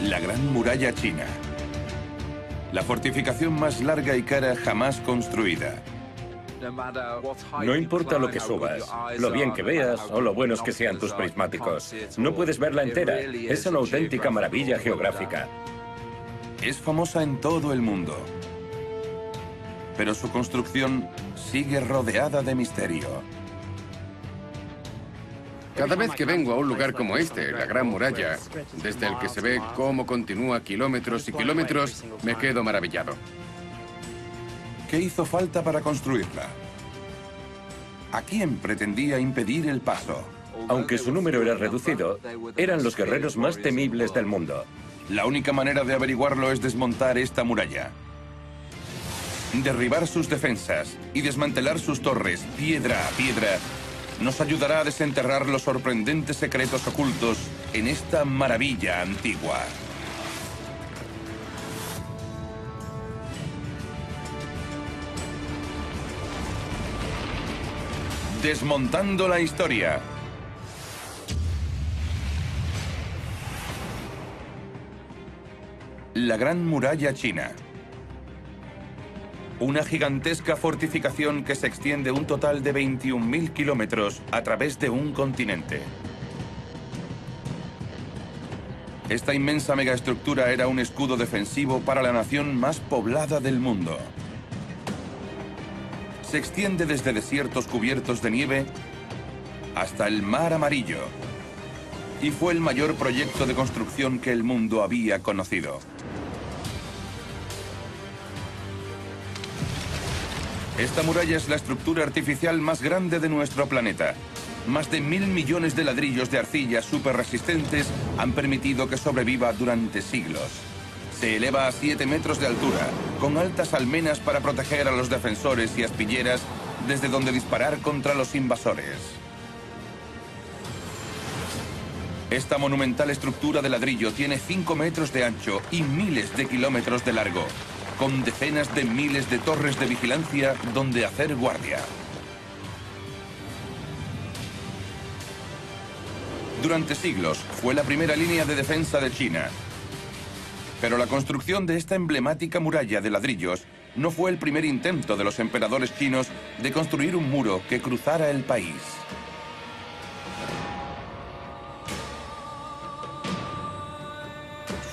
La Gran Muralla China. La fortificación más larga y cara jamás construida. No importa lo que subas, lo bien que veas o lo buenos que sean tus prismáticos, no puedes verla entera. Es una auténtica maravilla geográfica. Es famosa en todo el mundo. Pero su construcción sigue rodeada de misterio. Cada vez que vengo a un lugar como este, la Gran Muralla, desde el que se ve cómo continúa kilómetros y kilómetros, me quedo maravillado. ¿Qué hizo falta para construirla? ¿A quién pretendía impedir el paso? Aunque su número era reducido, eran los guerreros más temibles del mundo. La única manera de averiguarlo es desmontar esta muralla. Derribar sus defensas y desmantelar sus torres, piedra a piedra, nos ayudará a desenterrar los sorprendentes secretos ocultos en esta maravilla antigua. Desmontando la historia. La Gran Muralla China. Una gigantesca fortificación que se extiende un total de 21.000 kilómetros a través de un continente. Esta inmensa megaestructura era un escudo defensivo para la nación más poblada del mundo. Se extiende desde desiertos cubiertos de nieve hasta el Mar Amarillo y fue el mayor proyecto de construcción que el mundo había conocido. Esta muralla es la estructura artificial más grande de nuestro planeta. Más de 1.000 millones de ladrillos de arcilla súper resistentes han permitido que sobreviva durante siglos. Se eleva a 7 metros de altura, con altas almenas para proteger a los defensores y aspilleras desde donde disparar contra los invasores. Esta monumental estructura de ladrillo tiene 5 metros de ancho y miles de kilómetros de largo, con decenas de miles de torres de vigilancia donde hacer guardia. Durante siglos fue la primera línea de defensa de China. Pero la construcción de esta emblemática muralla de ladrillos no fue el primer intento de los emperadores chinos de construir un muro que cruzara el país.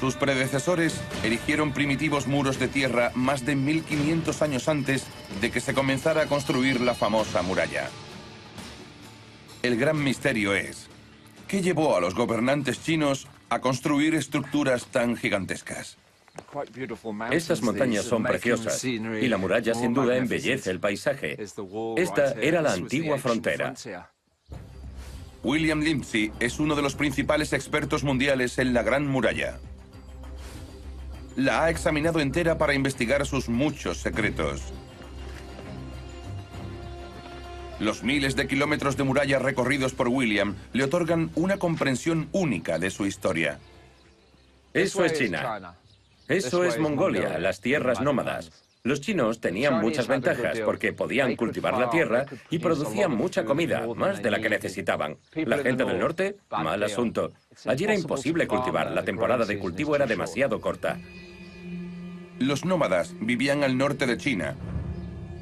Sus predecesores erigieron primitivos muros de tierra más de 1500 años antes de que se comenzara a construir la famosa muralla. El gran misterio es, ¿qué llevó a los gobernantes chinos a construir estructuras tan gigantescas? Estas montañas son preciosas y la muralla sin duda embellece el paisaje. Esta era la antigua frontera. William Lindsay es uno de los principales expertos mundiales en la Gran Muralla. La ha examinado entera para investigar sus muchos secretos. Los miles de kilómetros de muralla recorridos por William le otorgan una comprensión única de su historia. Eso es China. Eso es Mongolia, las tierras nómadas. Los chinos tenían muchas ventajas porque podían cultivar la tierra y producían mucha comida, más de la que necesitaban. La gente del norte, mal asunto. Allí era imposible cultivar, la temporada de cultivo era demasiado corta. Los nómadas vivían al norte de China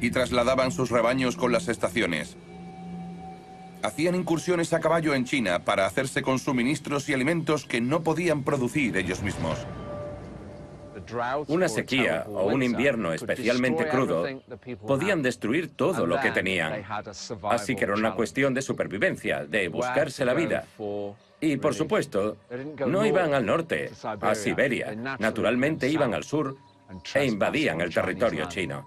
y trasladaban sus rebaños con las estaciones. Hacían incursiones a caballo en China para hacerse con suministros y alimentos que no podían producir ellos mismos. Una sequía o un invierno especialmente crudo podían destruir todo lo que tenían. Así que era una cuestión de supervivencia, de buscarse la vida. Y, por supuesto, no iban al norte, a Siberia. Naturalmente iban al sur e invadían el territorio chino.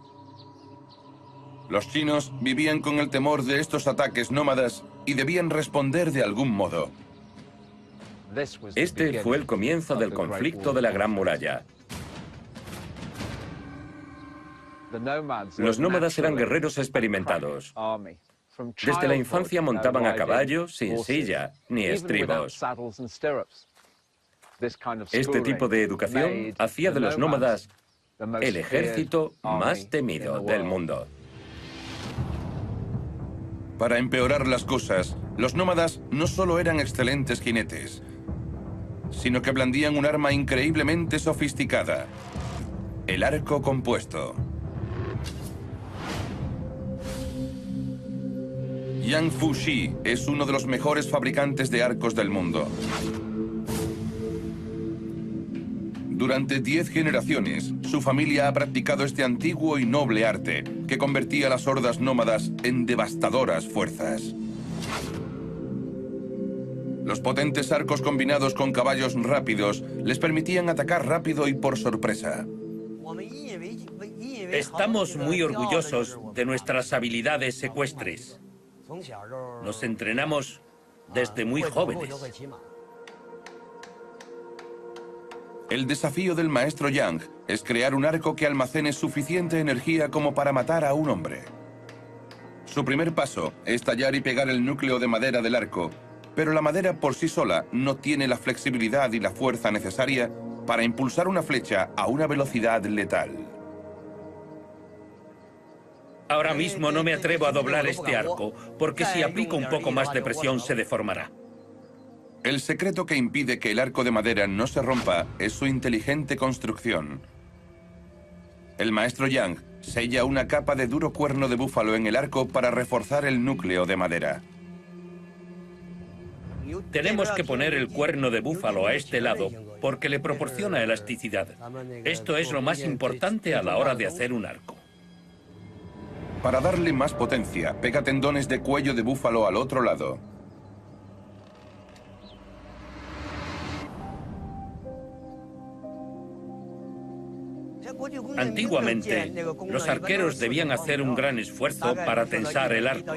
Los chinos vivían con el temor de estos ataques nómadas y debían responder de algún modo. Este fue el comienzo del conflicto de la Gran Muralla. Los nómadas eran guerreros experimentados. Desde la infancia montaban a caballo sin silla ni estribos. Este tipo de educación hacía de los nómadas el ejército más temido del mundo. Para empeorar las cosas, los nómadas no solo eran excelentes jinetes, sino que blandían un arma increíblemente sofisticada: el arco compuesto. Yang Fuxi es uno de los mejores fabricantes de arcos del mundo. Durante 10 generaciones, su familia ha practicado este antiguo y noble arte que convertía a las hordas nómadas en devastadoras fuerzas. Los potentes arcos combinados con caballos rápidos les permitían atacar rápido y por sorpresa. Estamos muy orgullosos de nuestras habilidades ecuestres. Nos entrenamos desde muy jóvenes. El desafío del maestro Yang es crear un arco que almacene suficiente energía como para matar a un hombre. Su primer paso es tallar y pegar el núcleo de madera del arco, pero la madera por sí sola no tiene la flexibilidad y la fuerza necesaria para impulsar una flecha a una velocidad letal. Ahora mismo no me atrevo a doblar este arco, porque si aplico un poco más de presión se deformará. El secreto que impide que el arco de madera no se rompa es su inteligente construcción. El maestro Yang sella una capa de duro cuerno de búfalo en el arco para reforzar el núcleo de madera. Tenemos que poner el cuerno de búfalo a este lado porque le proporciona elasticidad. Esto es lo más importante a la hora de hacer un arco. Para darle más potencia, pega tendones de cuello de búfalo al otro lado. Antiguamente, los arqueros debían hacer un gran esfuerzo para tensar el arco.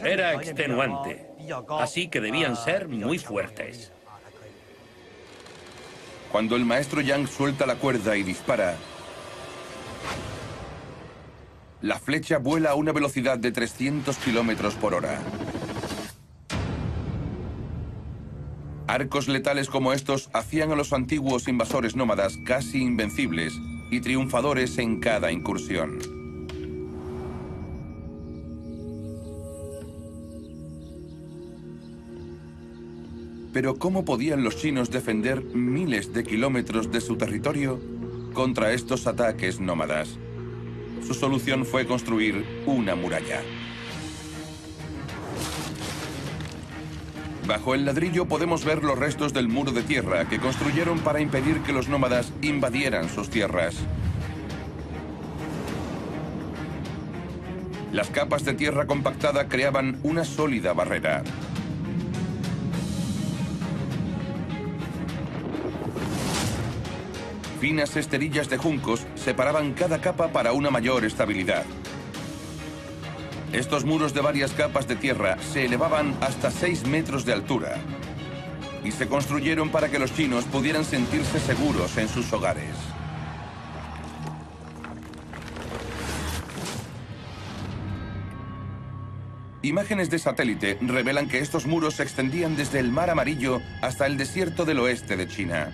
Era extenuante, así que debían ser muy fuertes. Cuando el maestro Yang suelta la cuerda y dispara, la flecha vuela a una velocidad de 300 kilómetros por hora. Arcos letales como estos hacían a los antiguos invasores nómadas casi invencibles y triunfadores en cada incursión. Pero ¿cómo podían los chinos defender miles de kilómetros de su territorio contra estos ataques nómadas? Su solución fue construir una muralla. Bajo el ladrillo podemos ver los restos del muro de tierra que construyeron para impedir que los nómadas invadieran sus tierras. Las capas de tierra compactada creaban una sólida barrera. Finas esterillas de juncos separaban cada capa para una mayor estabilidad. Estos muros de varias capas de tierra se elevaban hasta 6 metros de altura y se construyeron para que los chinos pudieran sentirse seguros en sus hogares. Imágenes de satélite revelan que estos muros se extendían desde el Mar Amarillo hasta el desierto del oeste de China.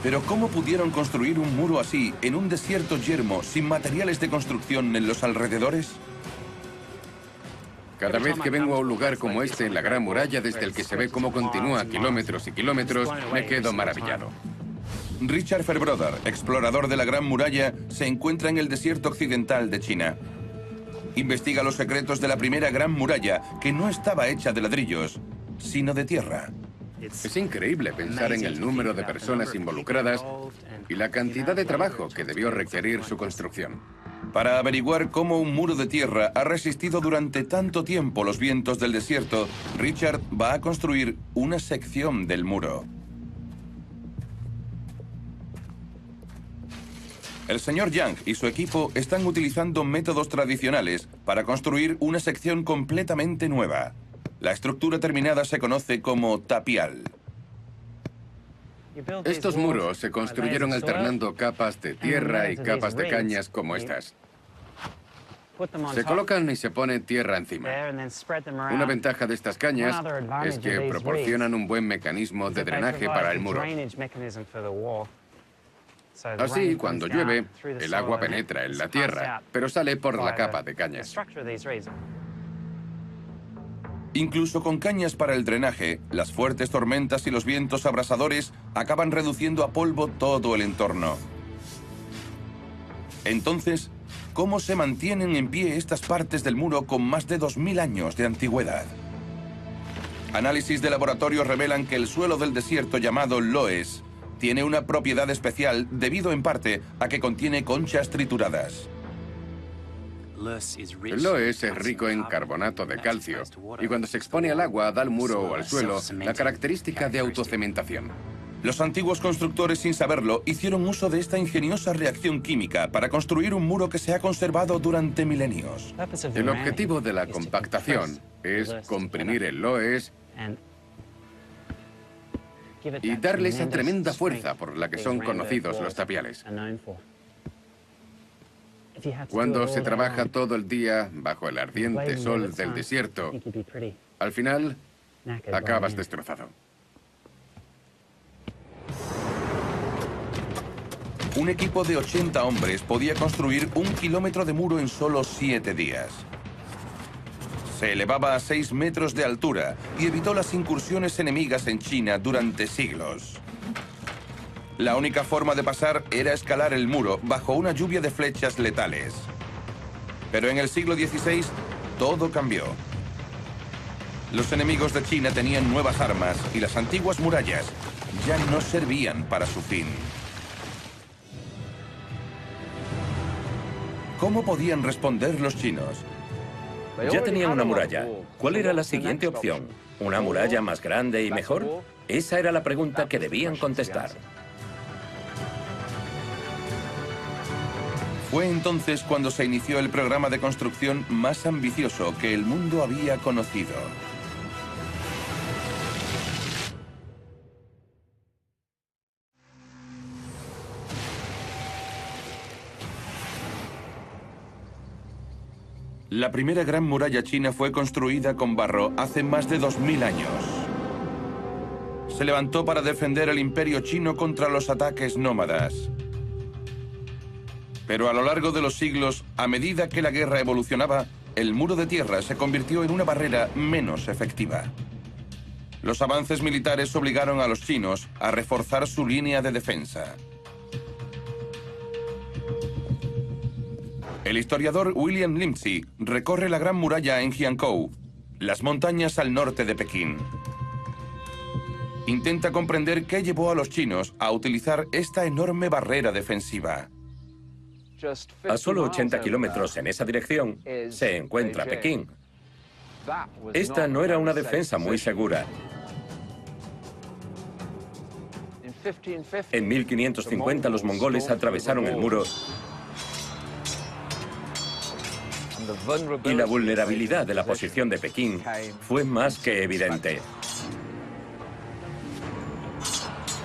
Pero ¿cómo pudieron construir un muro así en un desierto yermo sin materiales de construcción en los alrededores? Cada vez que vengo a un lugar como este en la Gran Muralla, desde el que se ve cómo continúa kilómetros y kilómetros, me quedo maravillado. Richard Fairbrother, explorador de la Gran Muralla, se encuentra en el desierto occidental de China. Investiga los secretos de la primera Gran Muralla, que no estaba hecha de ladrillos, sino de tierra. Es increíble pensar en el número de personas involucradas y la cantidad de trabajo que debió requerir su construcción. Para averiguar cómo un muro de tierra ha resistido durante tanto tiempo los vientos del desierto, Richard va a construir una sección del muro. El señor Yang y su equipo están utilizando métodos tradicionales para construir una sección completamente nueva. La estructura terminada se conoce como tapial. Estos muros se construyeron alternando capas de tierra y capas de cañas como estas. Se colocan y se pone tierra encima. Una ventaja de estas cañas es que proporcionan un buen mecanismo de drenaje para el muro. Así, cuando llueve, el agua penetra en la tierra, pero sale por la capa de cañas. Incluso con cañas para el drenaje, las fuertes tormentas y los vientos abrasadores acaban reduciendo a polvo todo el entorno. Entonces, ¿cómo se mantienen en pie estas partes del muro con más de 2000 años de antigüedad? Análisis de laboratorio revelan que el suelo del desierto llamado loess tiene una propiedad especial debido en parte a que contiene conchas trituradas. El loess es rico en carbonato de calcio y cuando se expone al agua da al muro o al suelo la característica de autocementación. Los antiguos constructores, sin saberlo, hicieron uso de esta ingeniosa reacción química para construir un muro que se ha conservado durante milenios. El objetivo de la compactación es comprimir el loess y darle esa tremenda fuerza por la que son conocidos los tapiales. Cuando se trabaja todo el día bajo el ardiente sol del desierto, al final acabas destrozado. Un equipo de 80 hombres podía construir 1 kilómetro de muro en solo 7 días. Se elevaba a 6 metros de altura y evitó las incursiones enemigas en China durante siglos. La única forma de pasar era escalar el muro bajo una lluvia de flechas letales. Pero en el siglo XVI, todo cambió. Los enemigos de China tenían nuevas armas y las antiguas murallas ya no servían para su fin. ¿Cómo podían responder los chinos? Ya tenían una muralla. ¿Cuál era la siguiente opción? ¿Una muralla más grande y mejor? Esa era la pregunta que debían contestar. Fue entonces cuando se inició el programa de construcción más ambicioso que el mundo había conocido. La primera gran muralla china fue construida con barro hace más de 2000 años. Se levantó para defender el imperio chino contra los ataques nómadas. Pero a lo largo de los siglos, a medida que la guerra evolucionaba, el muro de tierra se convirtió en una barrera menos efectiva. Los avances militares obligaron a los chinos a reforzar su línea de defensa. El historiador William Lindsay recorre la Gran Muralla en Jiangkou, las montañas al norte de Pekín. Intenta comprender qué llevó a los chinos a utilizar esta enorme barrera defensiva. A solo 80 kilómetros en esa dirección se encuentra Pekín. Esta no era una defensa muy segura. En 1550 los mongoles atravesaron el muro y la vulnerabilidad de la posición de Pekín fue más que evidente.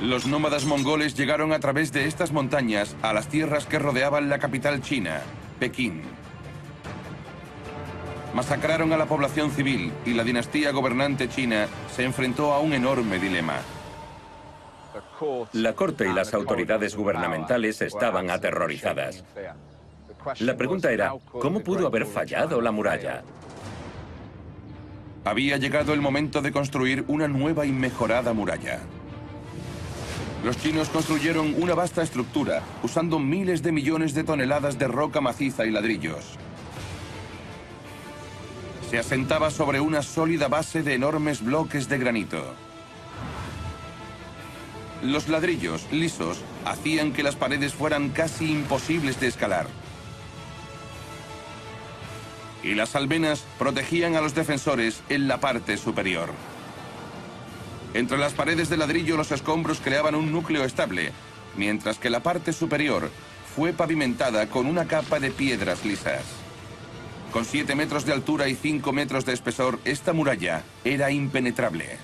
Los nómadas mongoles llegaron a través de estas montañas a las tierras que rodeaban la capital china, Pekín. Masacraron a la población civil y la dinastía gobernante china se enfrentó a un enorme dilema. La corte y las autoridades gubernamentales estaban aterrorizadas. La pregunta era, ¿cómo pudo haber fallado la muralla? Había llegado el momento de construir una nueva y mejorada muralla. Los chinos construyeron una vasta estructura, usando miles de millones de toneladas de roca maciza y ladrillos. Se asentaba sobre una sólida base de enormes bloques de granito. Los ladrillos, lisos, hacían que las paredes fueran casi imposibles de escalar. Y las almenas protegían a los defensores en la parte superior. Entre las paredes de ladrillo los escombros creaban un núcleo estable, mientras que la parte superior fue pavimentada con una capa de piedras lisas. Con 7 metros de altura y 5 metros de espesor, esta muralla era impenetrable.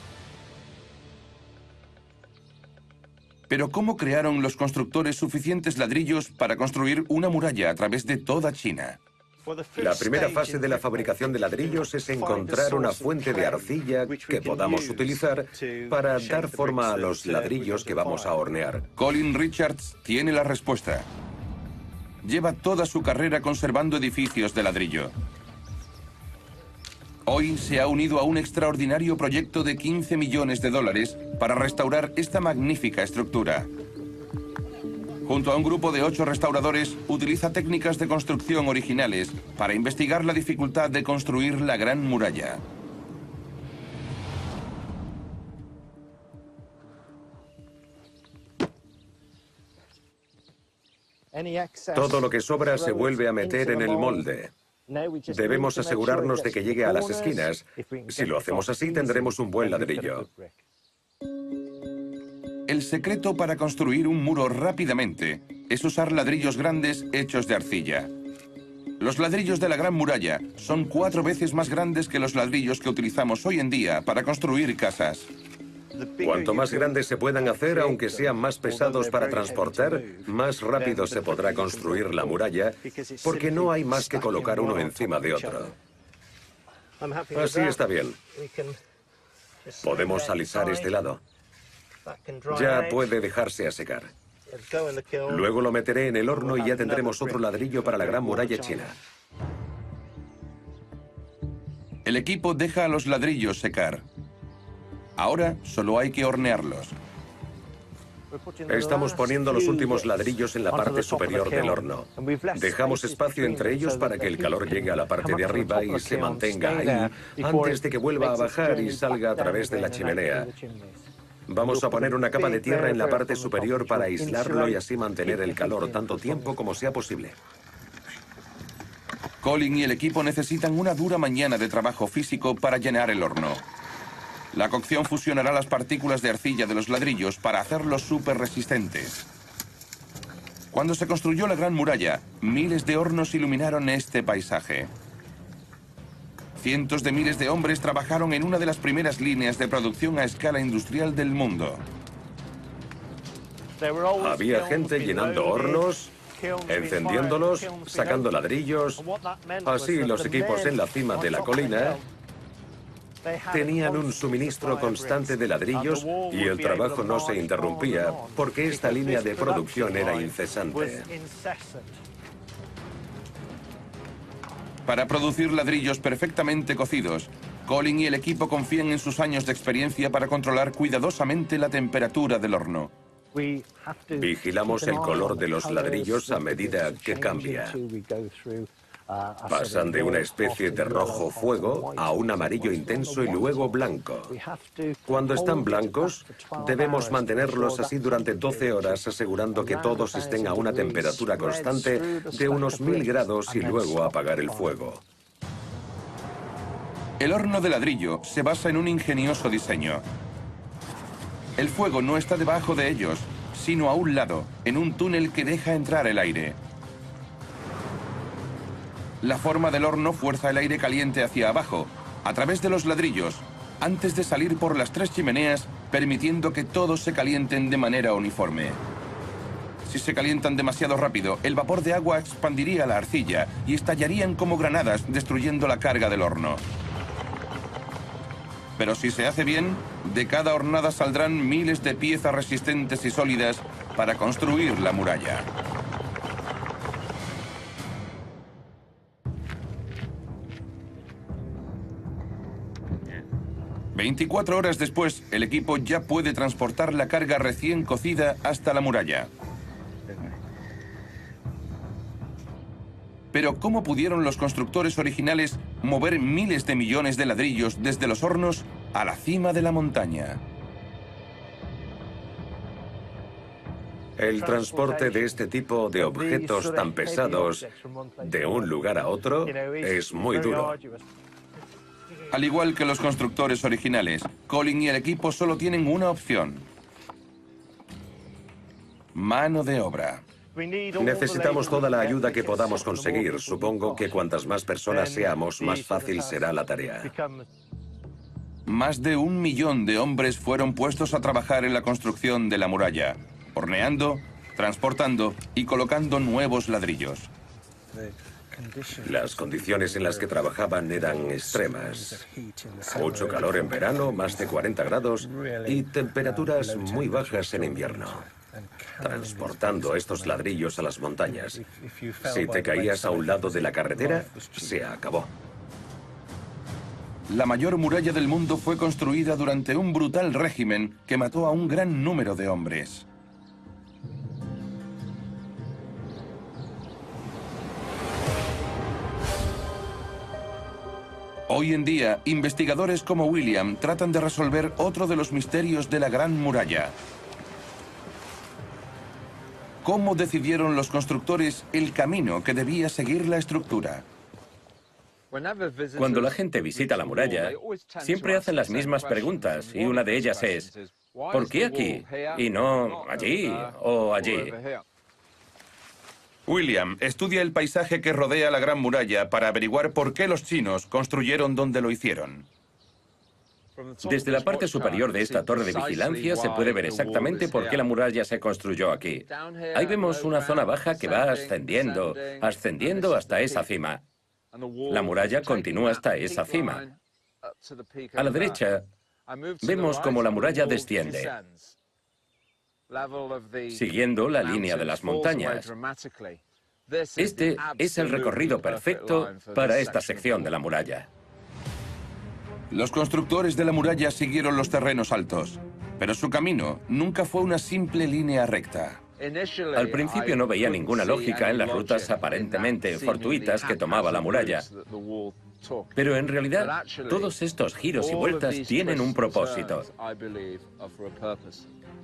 Pero ¿cómo crearon los constructores suficientes ladrillos para construir una muralla a través de toda China? La primera fase de la fabricación de ladrillos es encontrar una fuente de arcilla que podamos utilizar para dar forma a los ladrillos que vamos a hornear. Colin Richards tiene la respuesta. Lleva toda su carrera conservando edificios de ladrillo. Hoy se ha unido a un extraordinario proyecto de 15 millones de dólares para restaurar esta magnífica estructura. Junto a un grupo de 8 restauradores, utiliza técnicas de construcción originales para investigar la dificultad de construir la Gran Muralla. Todo lo que sobra se vuelve a meter en el molde. Debemos asegurarnos de que llegue a las esquinas. Si lo hacemos así, tendremos un buen ladrillo. El secreto para construir un muro rápidamente es usar ladrillos grandes hechos de arcilla. Los ladrillos de la Gran Muralla son 4 veces más grandes que los ladrillos que utilizamos hoy en día para construir casas. Cuanto más grandes se puedan hacer, aunque sean más pesados para transportar, más rápido se podrá construir la muralla, porque no hay más que colocar uno encima de otro. Así está bien. Podemos alisar este lado. Ya puede dejarse a secar. Luego lo meteré en el horno y ya tendremos otro ladrillo para la Gran Muralla china. El equipo deja a los ladrillos secar. Ahora solo hay que hornearlos. Estamos poniendo los últimos ladrillos en la parte superior del horno. Dejamos espacio entre ellos para que el calor llegue a la parte de arriba y se mantenga ahí antes de que vuelva a bajar y salga a través de la chimenea. Vamos a poner una capa de tierra en la parte superior para aislarlo y así mantener el calor tanto tiempo como sea posible. Colin y el equipo necesitan una dura mañana de trabajo físico para llenar el horno. La cocción fusionará las partículas de arcilla de los ladrillos para hacerlos súper resistentes. Cuando se construyó la Gran Muralla, miles de hornos iluminaron este paisaje. Cientos de miles de hombres trabajaron en una de las primeras líneas de producción a escala industrial del mundo. Había gente llenando hornos, encendiéndolos, sacando ladrillos. Así los equipos en la cima de la colina tenían un suministro constante de ladrillos y el trabajo no se interrumpía porque esta línea de producción era incesante. Para producir ladrillos perfectamente cocidos, Colin y el equipo confían en sus años de experiencia para controlar cuidadosamente la temperatura del horno. Vigilamos el color de los ladrillos a medida que cambia. Pasan de una especie de rojo fuego a un amarillo intenso y luego blanco. Cuando están blancos, debemos mantenerlos así durante 12 horas, asegurando que todos estén a una temperatura constante de unos 1000 grados y luego apagar el fuego. El horno de ladrillo se basa en un ingenioso diseño. El fuego no está debajo de ellos, sino a un lado, en un túnel que deja entrar el aire. La forma del horno fuerza el aire caliente hacia abajo, a través de los ladrillos, antes de salir por las 3 chimeneas, permitiendo que todos se calienten de manera uniforme. Si se calientan demasiado rápido, el vapor de agua expandiría la arcilla y estallarían como granadas, destruyendo la carga del horno. Pero si se hace bien, de cada hornada saldrán miles de piezas resistentes y sólidas para construir la muralla. 24 horas después, el equipo ya puede transportar la carga recién cocida hasta la muralla. Pero ¿cómo pudieron los constructores originales mover miles de millones de ladrillos desde los hornos a la cima de la montaña? El transporte de este tipo de objetos tan pesados de un lugar a otro es muy duro. Al igual que los constructores originales, Colin y el equipo solo tienen una opción: mano de obra. Necesitamos toda la ayuda que podamos conseguir. Supongo que cuantas más personas seamos, más fácil será la tarea. Más de 1 millón de hombres fueron puestos a trabajar en la construcción de la muralla, horneando, transportando y colocando nuevos ladrillos. Las condiciones en las que trabajaban eran extremas. Mucho calor en verano, más de 40 grados y temperaturas muy bajas en invierno. Transportando estos ladrillos a las montañas. Si te caías a un lado de la carretera, se acabó. La mayor muralla del mundo fue construida durante un brutal régimen que mató a un gran número de hombres. Hoy en día, investigadores como William tratan de resolver otro de los misterios de la Gran Muralla. ¿Cómo decidieron los constructores el camino que debía seguir la estructura? Cuando la gente visita la muralla, siempre hacen las mismas preguntas y una de ellas es, ¿por qué aquí y no allí o allí? William estudia el paisaje que rodea la Gran Muralla para averiguar por qué los chinos construyeron donde lo hicieron. Desde la parte superior de esta torre de vigilancia se puede ver exactamente por qué la muralla se construyó aquí. Ahí vemos una zona baja que va ascendiendo hasta esa cima. La muralla continúa hasta esa cima. A la derecha, vemos cómo la muralla desciende, siguiendo la línea de las montañas. Este es el recorrido perfecto para esta sección de la muralla. Los constructores de la muralla siguieron los terrenos altos, pero su camino nunca fue una simple línea recta. Al principio no veía ninguna lógica en las rutas aparentemente fortuitas que tomaba la muralla. Pero en realidad, todos estos giros y vueltas tienen un propósito.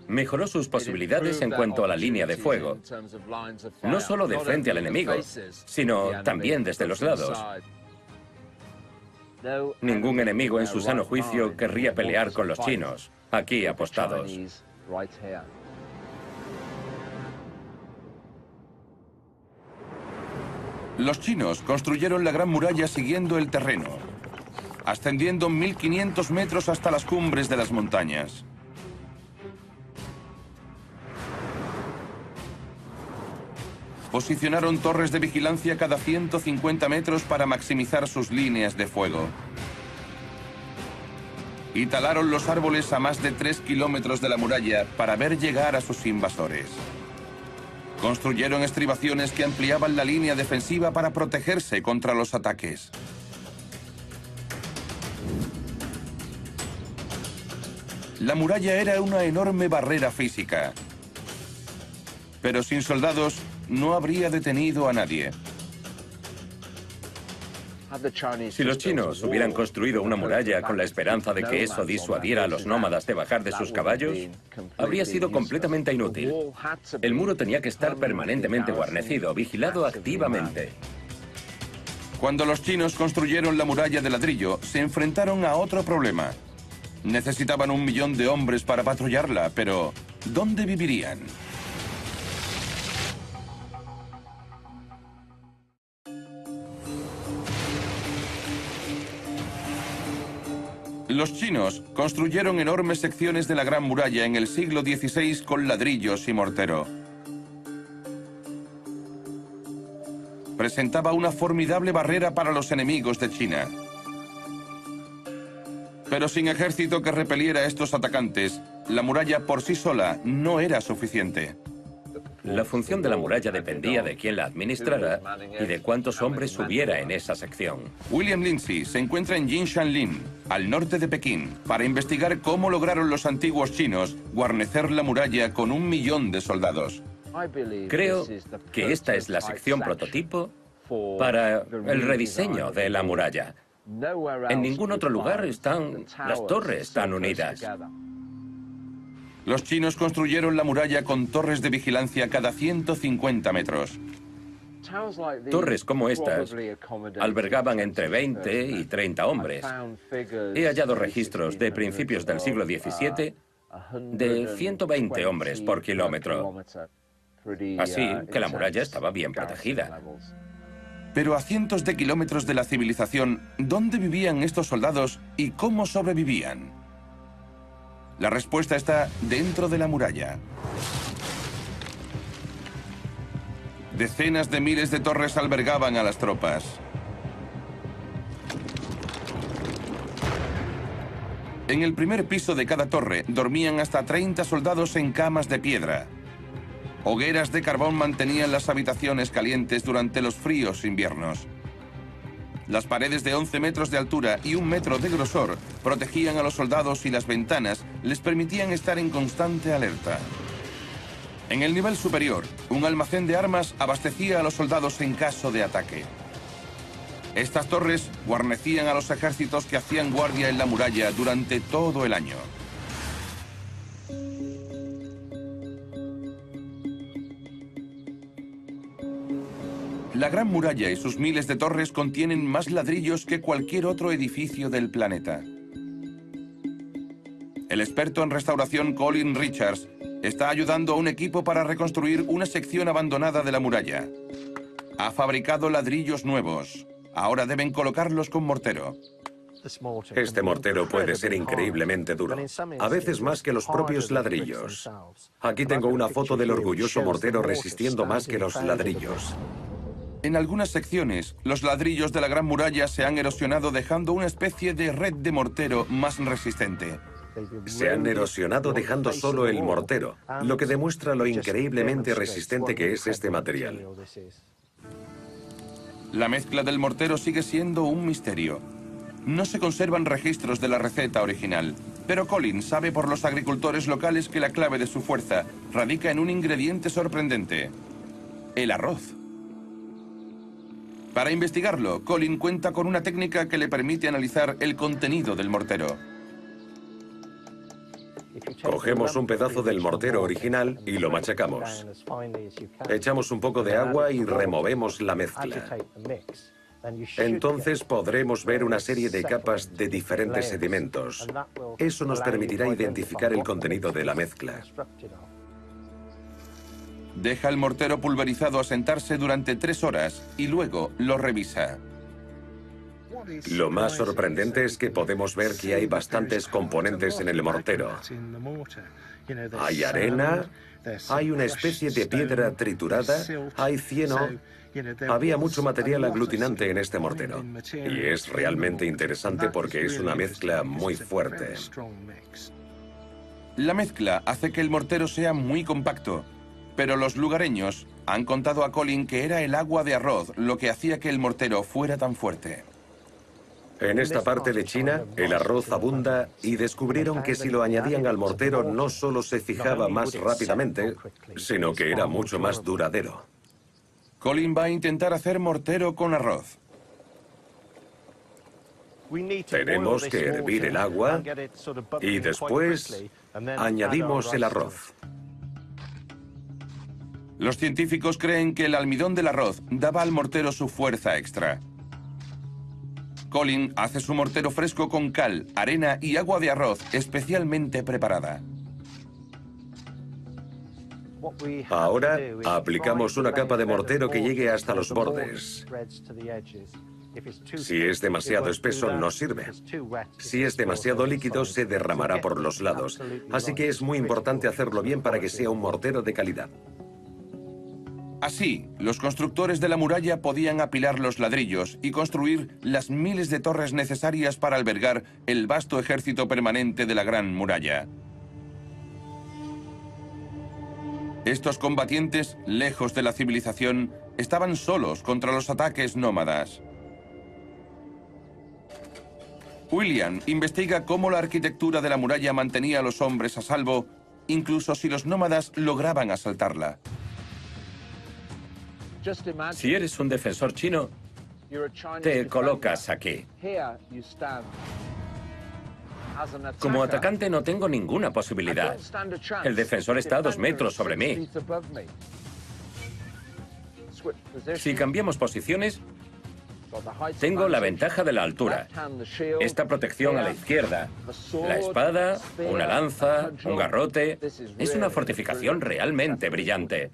Mejoró sus posibilidades en cuanto a la línea de fuego, no solo de frente al enemigo, sino también desde los lados. Ningún enemigo en su sano juicio querría pelear con los chinos, aquí apostados. Los chinos construyeron la Gran Muralla siguiendo el terreno, ascendiendo 1500 metros hasta las cumbres de las montañas. Posicionaron torres de vigilancia cada 150 metros para maximizar sus líneas de fuego. Y talaron los árboles a más de 3 kilómetros de la muralla para ver llegar a sus invasores. Construyeron estribaciones que ampliaban la línea defensiva para protegerse contra los ataques. La muralla era una enorme barrera física, pero sin soldados no habría detenido a nadie. Si los chinos hubieran construido una muralla con la esperanza de que eso disuadiera a los nómadas de bajar de sus caballos, habría sido completamente inútil. El muro tenía que estar permanentemente guarnecido, vigilado activamente. Cuando los chinos construyeron la muralla de ladrillo, se enfrentaron a otro problema. Necesitaban 1 millón de hombres para patrullarla, pero ¿dónde vivirían? Los chinos construyeron enormes secciones de la Gran Muralla en el siglo XVI con ladrillos y mortero. Presentaba una formidable barrera para los enemigos de China. Pero sin ejército que repeliera a estos atacantes, la muralla por sí sola no era suficiente. La función de la muralla dependía de quién la administrara y de cuántos hombres hubiera en esa sección. William Lindsay se encuentra en Jinshanlin, al norte de Pekín, para investigar cómo lograron los antiguos chinos guarnecer la muralla con 1 millón de soldados. Creo que esta es la sección prototipo para el rediseño de la muralla. En ningún otro lugar están las torres tan unidas. Los chinos construyeron la muralla con torres de vigilancia cada 150 metros. Torres como estas albergaban entre 20 y 30 hombres. He hallado registros de principios del siglo XVII de 120 hombres por kilómetro. Así que la muralla estaba bien protegida. Pero a cientos de kilómetros de la civilización, ¿dónde vivían estos soldados y cómo sobrevivían? La respuesta está dentro de la muralla. Decenas de miles de torres albergaban a las tropas. En el primer piso de cada torre dormían hasta 30 soldados en camas de piedra. Hogueras de carbón mantenían las habitaciones calientes durante los fríos inviernos. Las paredes de 11 metros de altura y 1 metro de grosor protegían a los soldados y las ventanas les permitían estar en constante alerta. En el nivel superior, un almacén de armas abastecía a los soldados en caso de ataque. Estas torres guarnecían a los ejércitos que hacían guardia en la muralla durante todo el año. La Gran Muralla y sus miles de torres contienen más ladrillos que cualquier otro edificio del planeta. El experto en restauración Colin Richards está ayudando a un equipo para reconstruir una sección abandonada de la muralla. Ha fabricado ladrillos nuevos. Ahora deben colocarlos con mortero. Este mortero puede ser increíblemente duro, a veces más que los propios ladrillos. Aquí tengo una foto del orgulloso mortero resistiendo más que los ladrillos. En algunas secciones, los ladrillos de la Gran Muralla se han erosionado dejando una especie de red de mortero más resistente. Se han erosionado dejando solo el mortero, lo que demuestra lo increíblemente resistente que es este material. La mezcla del mortero sigue siendo un misterio. No se conservan registros de la receta original, pero Colin sabe por los agricultores locales que la clave de su fuerza radica en un ingrediente sorprendente: el arroz. Para investigarlo, Colin cuenta con una técnica que le permite analizar el contenido del mortero. Cogemos un pedazo del mortero original y lo machacamos. Echamos un poco de agua y removemos la mezcla. Entonces podremos ver una serie de capas de diferentes sedimentos. Eso nos permitirá identificar el contenido de la mezcla. Deja el mortero pulverizado asentarse durante 3 horas y luego lo revisa. Lo más sorprendente es que podemos ver que hay bastantes componentes en el mortero. Hay arena, hay una especie de piedra triturada, hay cieno. Había mucho material aglutinante en este mortero. Y es realmente interesante porque es una mezcla muy fuerte. La mezcla hace que el mortero sea muy compacto, pero los lugareños han contado a Colin que era el agua de arroz lo que hacía que el mortero fuera tan fuerte. En esta parte de China, el arroz abunda y descubrieron que si lo añadían al mortero no solo se fijaba más rápidamente, sino que era mucho más duradero. Colin va a intentar hacer mortero con arroz. Tenemos que hervir el agua y después añadimos el arroz. Los científicos creen que el almidón del arroz daba al mortero su fuerza extra. Colin hace su mortero fresco con cal, arena y agua de arroz especialmente preparada. Ahora aplicamos una capa de mortero que llegue hasta los bordes. Si es demasiado espeso, no sirve. Si es demasiado líquido, se derramará por los lados. Así que es muy importante hacerlo bien para que sea un mortero de calidad. Así, los constructores de la muralla podían apilar los ladrillos y construir las miles de torres necesarias para albergar el vasto ejército permanente de la Gran Muralla. Estos combatientes, lejos de la civilización, estaban solos contra los ataques nómadas. William investiga cómo la arquitectura de la muralla mantenía a los hombres a salvo, incluso si los nómadas lograban asaltarla. Si eres un defensor chino, te colocas aquí. Como atacante no tengo ninguna posibilidad. El defensor está a 2 metros sobre mí. Si cambiamos posiciones, tengo la ventaja de la altura. Esta protección a la izquierda, la espada, una lanza, un garrote. Es una fortificación realmente brillante.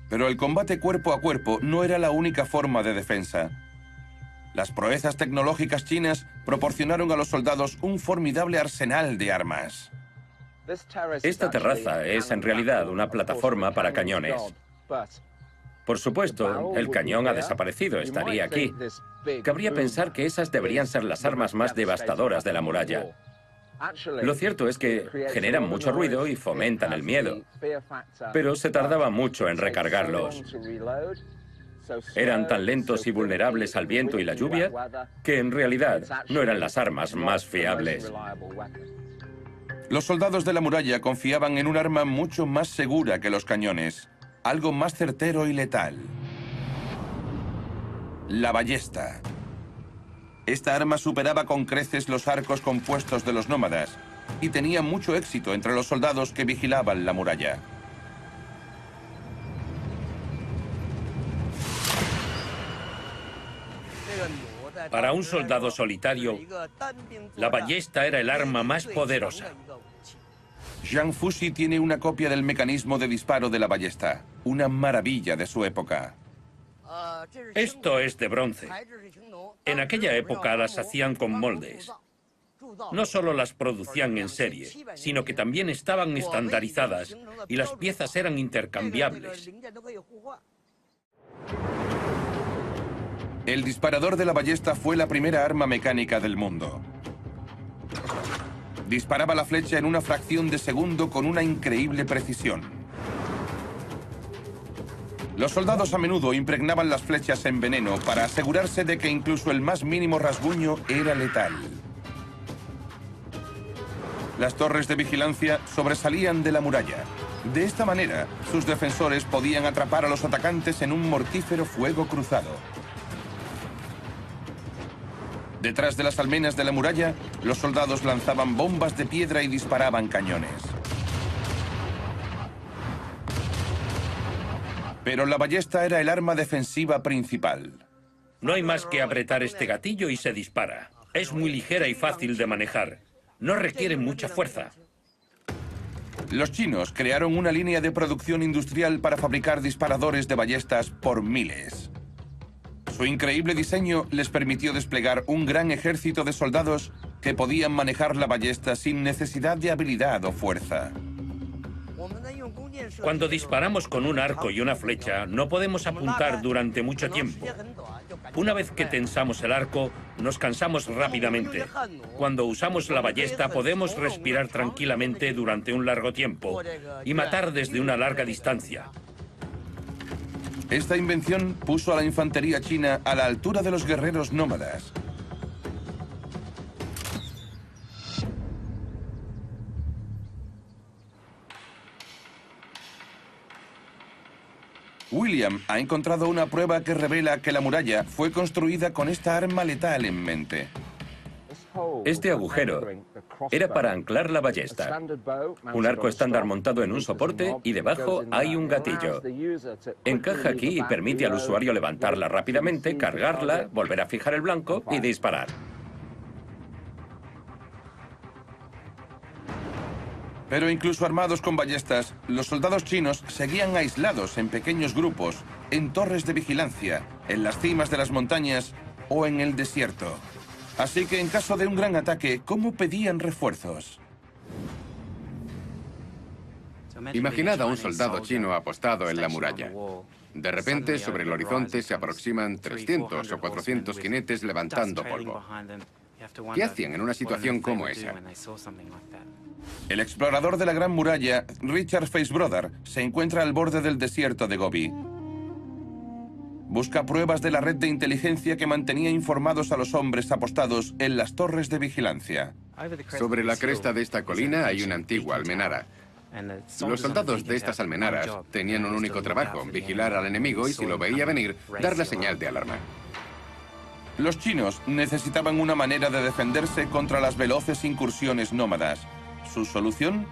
Pero el combate cuerpo a cuerpo no era la única forma de defensa. Las proezas tecnológicas chinas proporcionaron a los soldados un formidable arsenal de armas. Esta terraza es en realidad una plataforma para cañones. Por supuesto, el cañón ha desaparecido, estaría aquí. Cabría pensar que esas deberían ser las armas más devastadoras de la muralla. Lo cierto es que generan mucho ruido y fomentan el miedo, pero se tardaba mucho en recargarlos. Eran tan lentos y vulnerables al viento y la lluvia que en realidad no eran las armas más fiables. Los soldados de la muralla confiaban en un arma mucho más segura que los cañones, algo más certero y letal. La ballesta. Esta arma superaba con creces los arcos compuestos de los nómadas y tenía mucho éxito entre los soldados que vigilaban la muralla. Para un soldado solitario, la ballesta era el arma más poderosa. Zhang Fushi tiene una copia del mecanismo de disparo de la ballesta, una maravilla de su época. Esto es de bronce. En aquella época las hacían con moldes. No solo las producían en serie, sino que también estaban estandarizadas y las piezas eran intercambiables. El disparador de la ballesta fue la primera arma mecánica del mundo. Disparaba la flecha en una fracción de segundo con una increíble precisión. Los soldados a menudo impregnaban las flechas en veneno para asegurarse de que incluso el más mínimo rasguño era letal. Las torres de vigilancia sobresalían de la muralla. De esta manera, sus defensores podían atrapar a los atacantes en un mortífero fuego cruzado. Detrás de las almenas de la muralla, los soldados lanzaban bombas de piedra y disparaban cañones. Pero la ballesta era el arma defensiva principal. No hay más que apretar este gatillo y se dispara. Es muy ligera y fácil de manejar. No requiere mucha fuerza. Los chinos crearon una línea de producción industrial para fabricar disparadores de ballestas por miles. Su increíble diseño les permitió desplegar un gran ejército de soldados que podían manejar la ballesta sin necesidad de habilidad o fuerza. Cuando disparamos con un arco y una flecha, no podemos apuntar durante mucho tiempo. Una vez que tensamos el arco, nos cansamos rápidamente. Cuando usamos la ballesta, podemos respirar tranquilamente durante un largo tiempo y matar desde una larga distancia. Esta invención puso a la infantería china a la altura de los guerreros nómadas. William ha encontrado una prueba que revela que la muralla fue construida con esta arma letal en mente. Este agujero era para anclar la ballesta. Un arco estándar montado en un soporte y debajo hay un gatillo. Encaja aquí y permite al usuario levantarla rápidamente, cargarla, volver a fijar el blanco y disparar. Pero incluso armados con ballestas, los soldados chinos seguían aislados en pequeños grupos, en torres de vigilancia, en las cimas de las montañas o en el desierto. Así que en caso de un gran ataque, ¿cómo pedían refuerzos? Imaginad a un soldado chino apostado en la muralla. De repente, sobre el horizonte se aproximan 300 o 400 jinetes levantando polvo. ¿Qué hacían en una situación como esa? El explorador de la Gran Muralla, Richard Facebrother, se encuentra al borde del desierto de Gobi. Busca pruebas de la red de inteligencia que mantenía informados a los hombres apostados en las torres de vigilancia. Sobre la cresta de esta colina hay una antigua almenara. Los soldados de estas almenaras tenían un único trabajo, vigilar al enemigo y si lo veía venir, dar la señal de alarma. Los chinos necesitaban una manera de defenderse contra las veloces incursiones nómadas. ¿Su solución?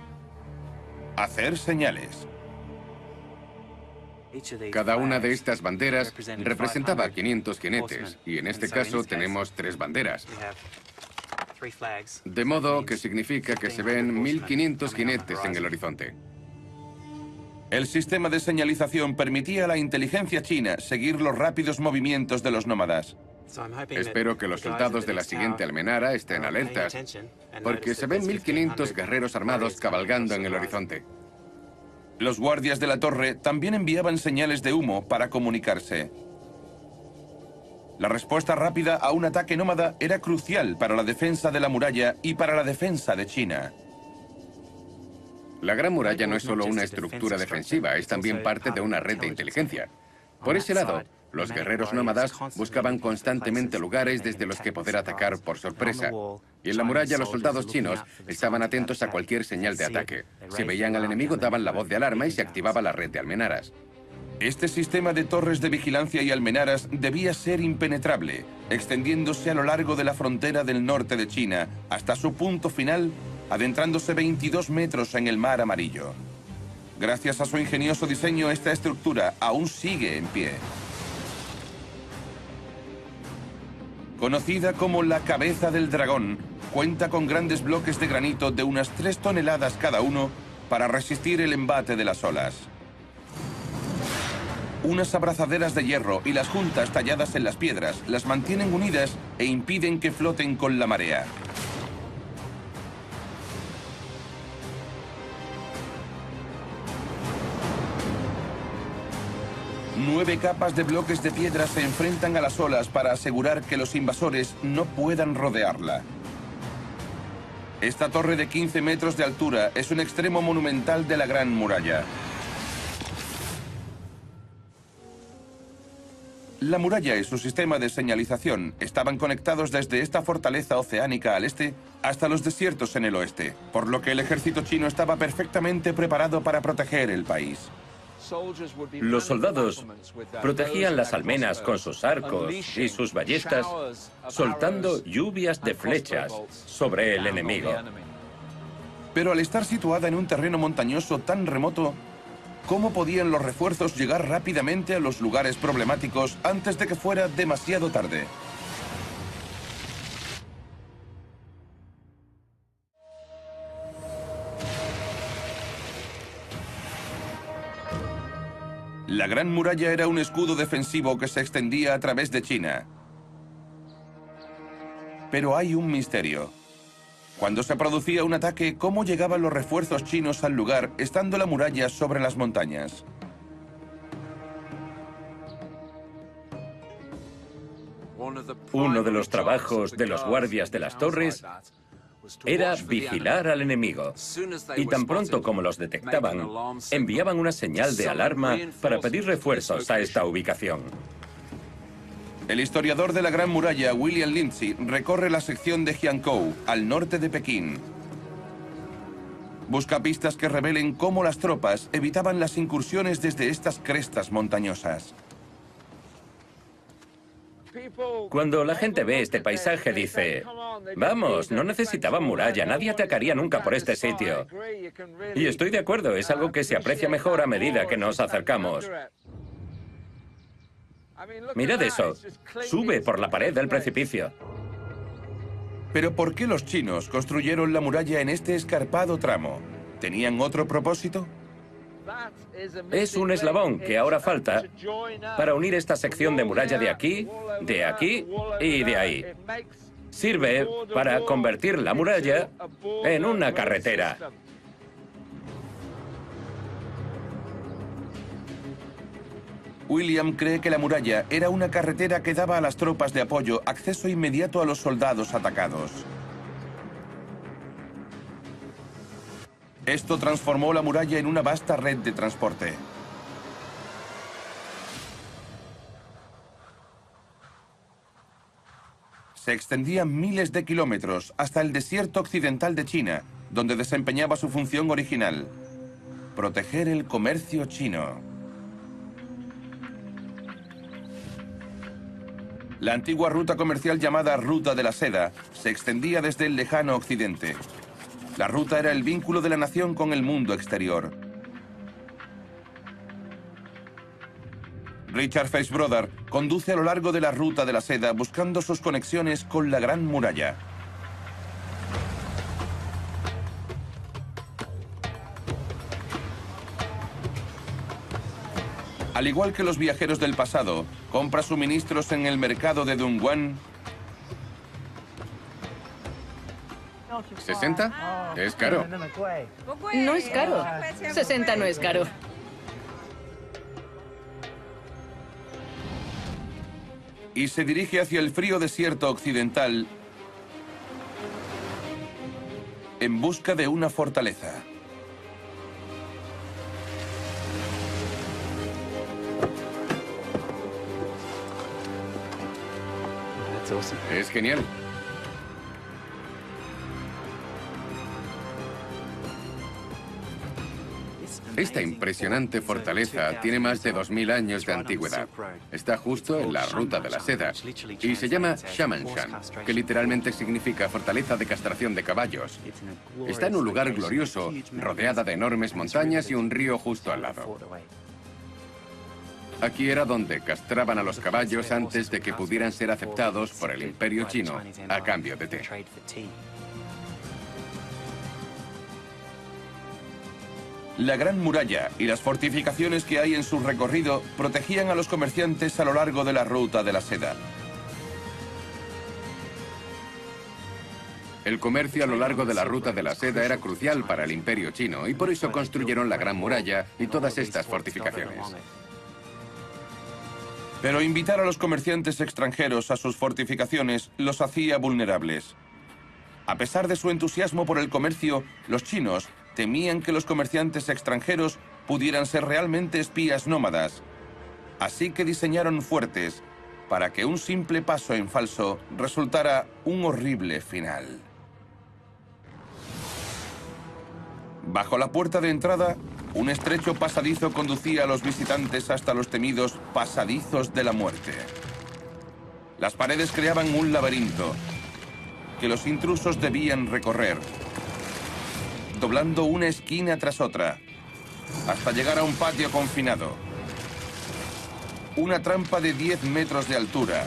Hacer señales. Cada una de estas banderas representaba 500 jinetes, y en este caso tenemos 3 banderas. De modo que significa que se ven 1500 jinetes en el horizonte. El sistema de señalización permitía a la inteligencia china seguir los rápidos movimientos de los nómadas. Espero que los soldados de la siguiente almenara estén alertas, porque se ven 1500 guerreros armados cabalgando en el horizonte. Los guardias de la torre también enviaban señales de humo para comunicarse. La respuesta rápida a un ataque nómada era crucial para la defensa de la muralla y para la defensa de China. La Gran Muralla no es solo una estructura defensiva, es también parte de una red de inteligencia. Por ese lado, Los guerreros nómadas buscaban constantemente lugares desde los que poder atacar por sorpresa. Y en la muralla los soldados chinos estaban atentos a cualquier señal de ataque. Si veían al enemigo daban la voz de alarma y se activaba la red de almenaras. Este sistema de torres de vigilancia y almenaras debía ser impenetrable, extendiéndose a lo largo de la frontera del norte de China hasta su punto final, adentrándose 22 metros en el Mar Amarillo. Gracias a su ingenioso diseño, esta estructura aún sigue en pie. Conocida como la Cabeza del Dragón, cuenta con grandes bloques de granito de unas 3 toneladas cada uno para resistir el embate de las olas. Unas abrazaderas de hierro y las juntas talladas en las piedras las mantienen unidas e impiden que floten con la marea. Nueve capas de bloques de piedra se enfrentan a las olas para asegurar que los invasores no puedan rodearla. Esta torre de 15 metros de altura es un extremo monumental de la Gran Muralla. La muralla y su sistema de señalización estaban conectados desde esta fortaleza oceánica al este hasta los desiertos en el oeste, por lo que el ejército chino estaba perfectamente preparado para proteger el país. Los soldados protegían las almenas con sus arcos y sus ballestas, soltando lluvias de flechas sobre el enemigo. Pero al estar situada en un terreno montañoso tan remoto, ¿cómo podían los refuerzos llegar rápidamente a los lugares problemáticos antes de que fuera demasiado tarde? La Gran Muralla era un escudo defensivo que se extendía a través de China. Pero hay un misterio. Cuando se producía un ataque, ¿cómo llegaban los refuerzos chinos al lugar, estando la muralla sobre las montañas? Uno de los trabajos de los guardias de las torres era vigilar al enemigo. Y tan pronto como los detectaban, enviaban una señal de alarma para pedir refuerzos a esta ubicación. El historiador de la Gran Muralla, William Lindsay, recorre la sección de Jiangkou, al norte de Pekín. Busca pistas que revelen cómo las tropas evitaban las incursiones desde estas crestas montañosas. Cuando la gente ve este paisaje dice, vamos, no necesitaban muralla, nadie atacaría nunca por este sitio. Y estoy de acuerdo, es algo que se aprecia mejor a medida que nos acercamos. Mirad eso, sube por la pared del precipicio. Pero ¿por qué los chinos construyeron la muralla en este escarpado tramo? ¿Tenían otro propósito? Es un eslabón que ahora falta para unir esta sección de muralla de aquí y de ahí. Sirve para convertir la muralla en una carretera. William cree que la muralla era una carretera que daba a las tropas de apoyo acceso inmediato a los soldados atacados. Esto transformó la muralla en una vasta red de transporte. Se extendían miles de kilómetros hasta el desierto occidental de China, donde desempeñaba su función original: proteger el comercio chino. La antigua ruta comercial llamada Ruta de la Seda se extendía desde el lejano occidente. La ruta era el vínculo de la nación con el mundo exterior. Richard Fairbrother conduce a lo largo de la Ruta de la Seda buscando sus conexiones con la Gran Muralla. Al igual que los viajeros del pasado, compra suministros en el mercado de Dongguan. ¿60? Es caro. No es caro. 60 no es caro. Y se dirige hacia el frío desierto occidental en busca de una fortaleza. Es genial. Esta impresionante fortaleza tiene más de 2000 años de antigüedad. Está justo en la Ruta de la Seda y se llama Shamanshan, que literalmente significa fortaleza de castración de caballos. Está en un lugar glorioso, rodeada de enormes montañas y un río justo al lado. Aquí era donde castraban a los caballos antes de que pudieran ser aceptados por el Imperio Chino a cambio de té. La Gran Muralla y las fortificaciones que hay en su recorrido protegían a los comerciantes a lo largo de la Ruta de la Seda. El comercio a lo largo de la Ruta de la Seda era crucial para el Imperio Chino y por eso construyeron la Gran Muralla y todas estas fortificaciones. Pero invitar a los comerciantes extranjeros a sus fortificaciones los hacía vulnerables. A pesar de su entusiasmo por el comercio, los chinos temían que los comerciantes extranjeros pudieran ser realmente espías nómadas. Así que diseñaron fuertes para que un simple paso en falso resultara un horrible final. Bajo la puerta de entrada, un estrecho pasadizo conducía a los visitantes hasta los temidos pasadizos de la muerte. Las paredes creaban un laberinto que los intrusos debían recorrer, doblando una esquina tras otra, hasta llegar a un patio confinado. Una trampa de 10 metros de altura,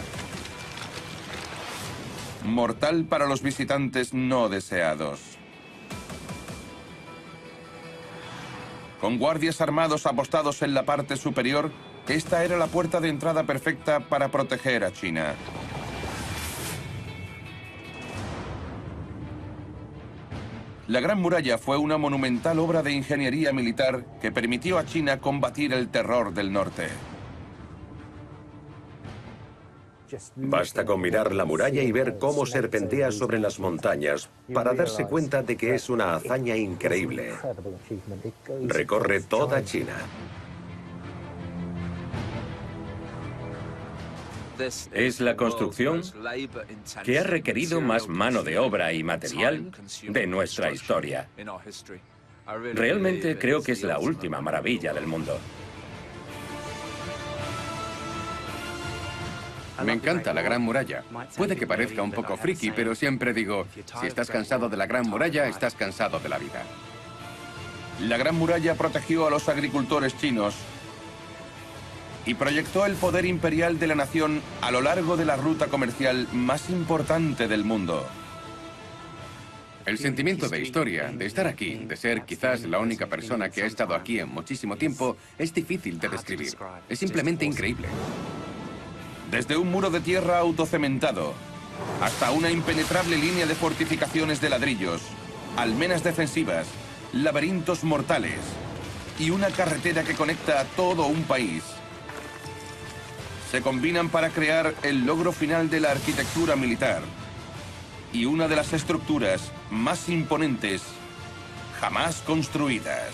mortal para los visitantes no deseados. Con guardias armados apostados en la parte superior, esta era la puerta de entrada perfecta para proteger a China. La Gran Muralla fue una monumental obra de ingeniería militar que permitió a China combatir el terror del norte. Basta con mirar la muralla y ver cómo serpentea sobre las montañas para darse cuenta de que es una hazaña increíble. Recorre toda China. Es la construcción que ha requerido más mano de obra y material de nuestra historia. Realmente creo que es la última maravilla del mundo. Me encanta la Gran Muralla. Puede que parezca un poco friki, pero siempre digo, si estás cansado de la Gran Muralla, estás cansado de la vida. La Gran Muralla protegió a los agricultores chinos y proyectó el poder imperial de la nación a lo largo de la ruta comercial más importante del mundo. El sentimiento de historia, de estar aquí, de ser quizás la única persona que ha estado aquí en muchísimo tiempo, es difícil de describir. Es simplemente increíble. Desde un muro de tierra autocementado hasta una impenetrable línea de fortificaciones de ladrillos, almenas defensivas, laberintos mortales y una carretera que conecta a todo un país, se combinan para crear el logro final de la arquitectura militar y una de las estructuras más imponentes jamás construidas.